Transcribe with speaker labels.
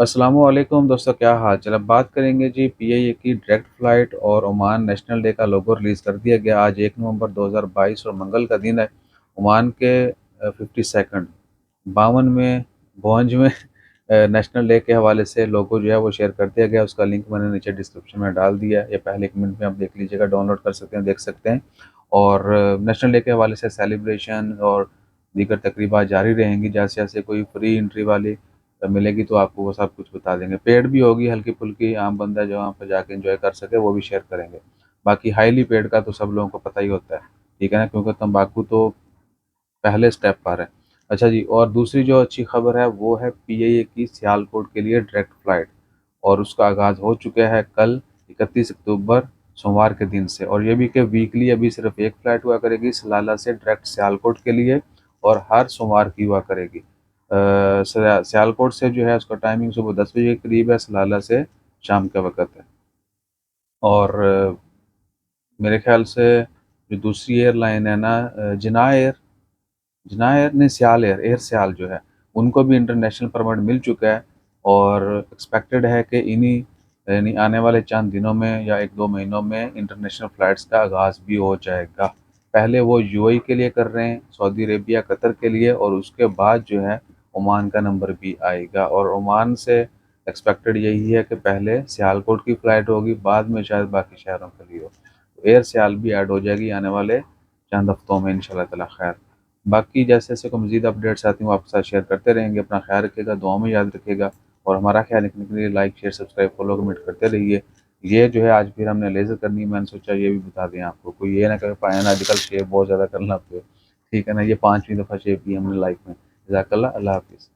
Speaker 1: अस्सलामुअलैकुम दोस्तों, क्या हाल चाल। अब बात करेंगे जी पीआईए की डायरेक्ट फ़्लाइट और ओमान नेशनल डे का लोगो रिलीज़ कर दिया गया। आज 1 नवंबर 2022 और मंगल का दिन है। ओमान के 52nd 52वें भोंज में नेशनल डे के हवाले से लोगो जो है वो शेयर कर दिया गया। उसका लिंक मैंने नीचे डिस्क्रिप्शन में डाल दिया है। ये पहले 1 मिनट में आप देख लीजिएगा, डाउनलोड कर सकते हैं, देख सकते हैं। और नेशनल डे के हवाले से सेलिब्रेशन और दीगर तकरीबात जारी रहेंगी। जैसे-जैसे कोई फ्री एंट्री वाली मिलेगी तो आपको वो सब कुछ बता देंगे। पेड भी होगी हल्की-फुल्की, आम बंदा जो वहाँ पे जाके एन्जॉय कर सके वो भी शेयर करेंगे। बाकी हाईली पेड का तो सब लोगों को पता ही होता है, ठीक है ना? क्योंकि तम्बाकू तो पहले स्टेप पर है। अच्छा जी, और दूसरी जो अच्छी खबर है वो है पीआईए की सियालकोट के लिए डायरेक्ट फ़्लाइट, और उसका आगाज़ हो चुका है कल 31 अक्टूबर सोमवार के दिन से। और ये भी कि वीकली अभी सिर्फ एक फ़्लाइट हुआ करेगी सलाला से डायरेक्ट सियालकोट के लिए, और हर सोमवार की हुआ करेगी। सियालकोट से जो है उसका टाइमिंग सुबह 10 बजे के करीब है, सलाला से शाम का वक़्त है। और मेरे ख़्याल से जो दूसरी एयरलाइन है ना, जिना एयर नहीं, सियाल एयर, एयर सियाल जो है, उनको भी इंटरनेशनल परमिट मिल चुका है। और एक्सपेक्टेड है कि इन्हीं यानी आने वाले चंद दिनों में या 1-2 महीनों में इंटरनेशनल फ़्लाइट्स का आगाज़ भी हो जाएगा। पहले वो यूएई के लिए कर रहे हैं, सऊदी अरेबिया, कतर के लिए, और उसके बाद जो है ओमान का नंबर भी आएगा। और ओमान से एक्सपेक्टेड यही है कि पहले सियालकोट की फ़्लाइट होगी, बाद में शायद बाकी शहरों के लिए हो। तो एयर सियाल भी ऐड हो जाएगी आने वाले चंद हफ्तों में इंशाल्लाह ताला खैर। बाकी जैसे-जैसे कोई मज़ीद अपडेट्स आती हैं वो आपके साथ शेयर करते रहेंगे। अपना ख़्याल रखिएगा, दुआओं में याद रखिएगा, और हमारा ख़्याल रखने के लिए like, share, subscribe, follow, comment करते रहिए। ये जो है आज फिर हमने लेज़र करनी है, मैंने सोचा ये भी बता दें आपको। कोई ये ना कहे पाया ना आजकल शेव बहुत ज़्यादा करना पे, ठीक है ना? ये 5वीं दफ़ा शेव की हमने लाइफ़ में। जज़ाकल्लाह, अल्लाह हाफ़िज़।